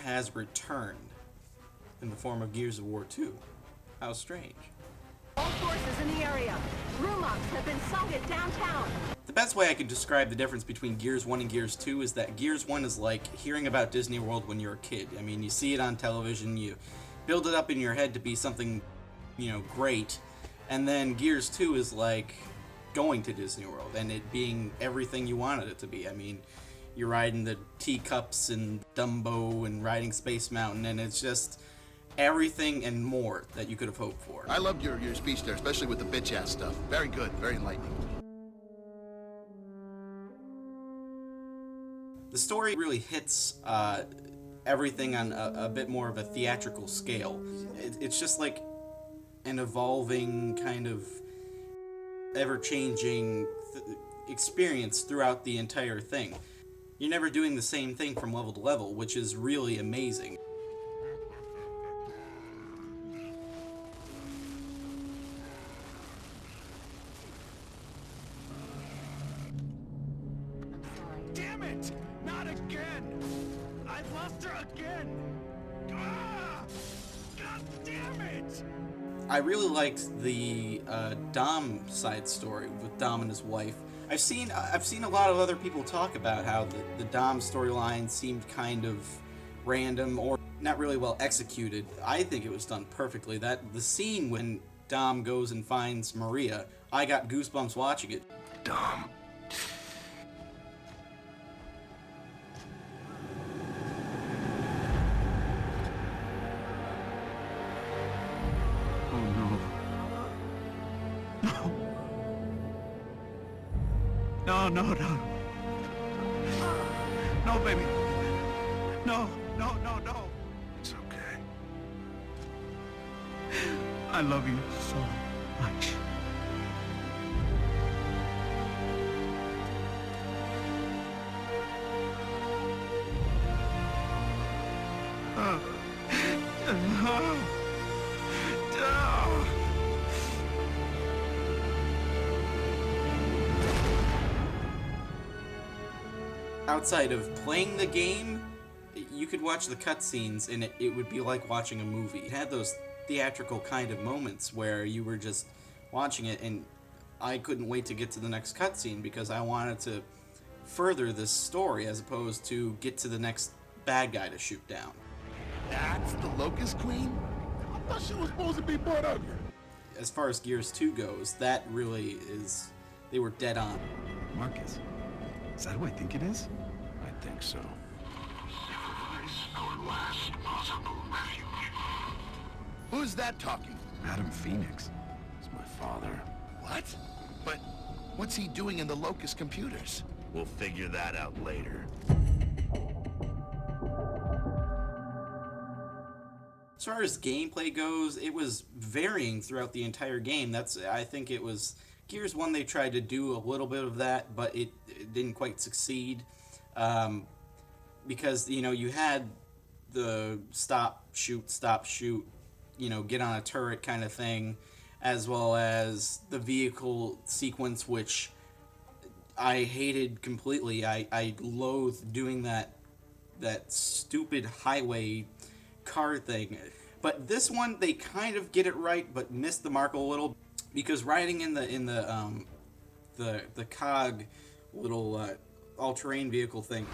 has returned in the form of Gears of War 2. How strange. All forces in the area. Room-ups have been sighted downtown. The best way I could describe the difference between Gears 1 and Gears 2 is that Gears 1 is like hearing about Disney World when you're a kid. I mean, you see it on television, you build it up in your head to be something, great, and then Gears 2 is like going to Disney World and it being everything you wanted it to be. I mean, you're riding the teacups and Dumbo and riding Space Mountain, and it's just everything and more that you could have hoped for. I loved your speech there, especially with the bitch-ass stuff. Very good, very enlightening. The story really hits everything on a bit more of a theatrical scale. It's just like an evolving, kind of ever-changing experience throughout the entire thing. You're never doing the same thing from level to level, which is really amazing. Damn it! Not again! I've lost her again! Ah! God damn it! I really liked the Dom side story with Dom and his wife. I've seen a lot of other people talk about how the Dom storyline seemed kind of random or not really well executed. I think it was done perfectly. The scene when Dom goes and finds Maria, I got goosebumps watching it. Dom. Oh no. No. No, no, no. No, baby. No, no, no, no. It's okay. I love you so much. Outside of playing the game, you could watch the cutscenes and it would be like watching a movie. It had those theatrical kind of moments where you were just watching it and I couldn't wait to get to the next cutscene because I wanted to further this story as opposed to get to the next bad guy to shoot down. That's the Locust Queen? I thought she was supposed to be part of you. As far as Gears 2 goes, that really is... they were dead on. Marcus, is that who I think it is? I think so. Our last possible refuge. Who's that talking? Adam Phoenix. It's my father. What? But what's he doing in the Locust computers? We'll figure that out later. As far as gameplay goes, it was varying throughout the entire game. I think it was Gears 1, they tried to do a little bit of that, but it didn't quite succeed. Because, you had the stop, shoot, get on a turret kind of thing, as well as the vehicle sequence, which I hated completely. I loathed doing that stupid highway car thing. But this one, they kind of get it right, but missed the mark a little, because riding in the cog little all-terrain vehicle thing,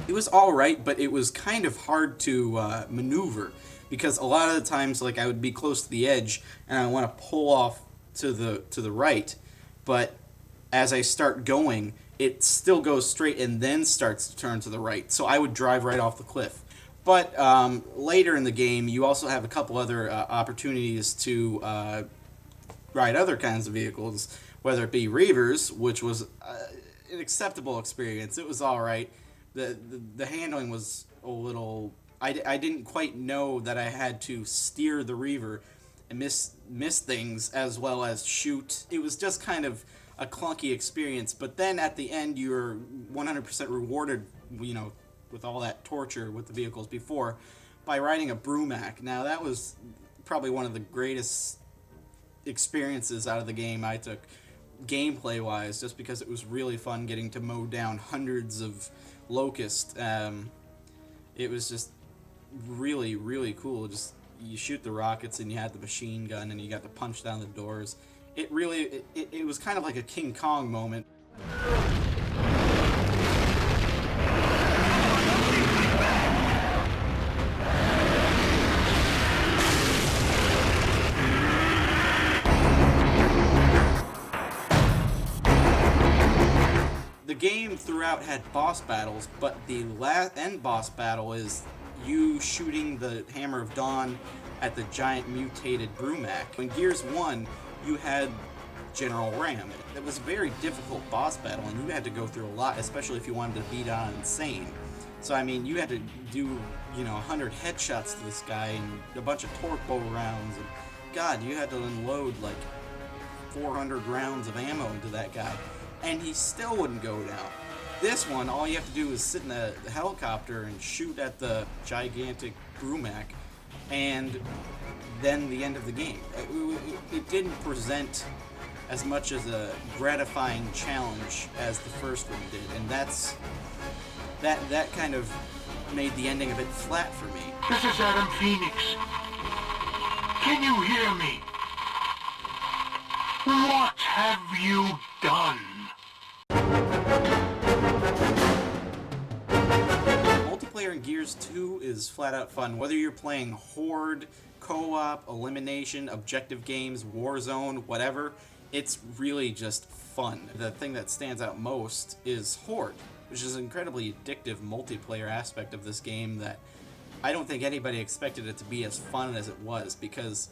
it was all right, but it was kind of hard to maneuver, because a lot of the times, like, I would be close to the edge and I want to pull off to the right, but as I start going, it still goes straight and then starts to turn to the right, so I would drive right off the cliff. But later in the game, you also have a couple other opportunities to ride other kinds of vehicles, whether it be Reavers, which was an acceptable experience. It was all right. The handling was a little... I didn't quite know that I had to steer the Reaver and miss things as well as shoot. It was just kind of a clunky experience. But then at the end, you're 100% rewarded, with all that torture with the vehicles before, by riding a Brumac. Now, that was probably one of the greatest experiences out of the game I took, gameplay-wise, just because it was really fun getting to mow down hundreds of locusts. It was just really, really cool. Just you shoot the rockets and you had the machine gun and you got to punch down the doors. It really, it was kind of like a King Kong moment. The game throughout had boss battles, but the end boss battle is you shooting the Hammer of Dawn at the giant mutated Brumac. In Gears 1, you had General Ram. It was a very difficult boss battle, and you had to go through a lot, especially if you wanted to beat on Insane. So, I mean, you had to do, 100 headshots to this guy and a bunch of torque bow rounds. And God, you had to unload like 400 rounds of ammo into that guy. And he still wouldn't go down. This one, all you have to do is sit in the helicopter and shoot at the gigantic Brumac, and then the end of the game. It didn't present as much as a gratifying challenge as the first one did, and that kind of made the ending a bit flat for me. This is Adam Phoenix. Can you hear me? What have you done? Multiplayer in Gears 2 is flat out fun. Whether you're playing Horde, co-op, elimination, objective games, Warzone, whatever, it's really just fun. The thing that stands out most is Horde, which is an incredibly addictive multiplayer aspect of this game that I don't think anybody expected it to be as fun as it was, because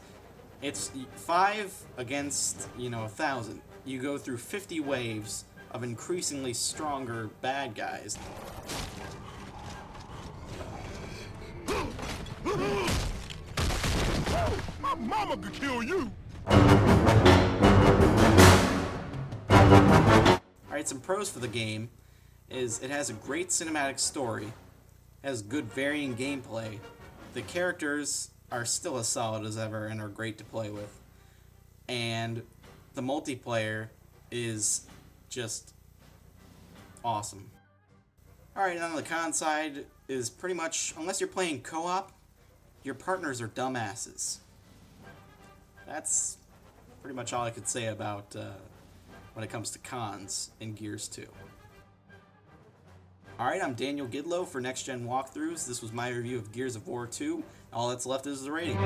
it's 5 against, 1,000. You go through 50 waves of increasingly stronger bad guys. My mama could kill you. Alright, some pros for the game is it has a great cinematic story, has good varying gameplay, the characters are still as solid as ever and are great to play with, and the multiplayer is just awesome. Alright, on the con side is pretty much, unless you're playing co-op, your partners are dumbasses. That's pretty much all I could say about when it comes to cons in Gears 2. Alright, I'm Daniel Gidlow for Next Gen Walkthroughs. This was my review of Gears of War 2. All that's left is the rating.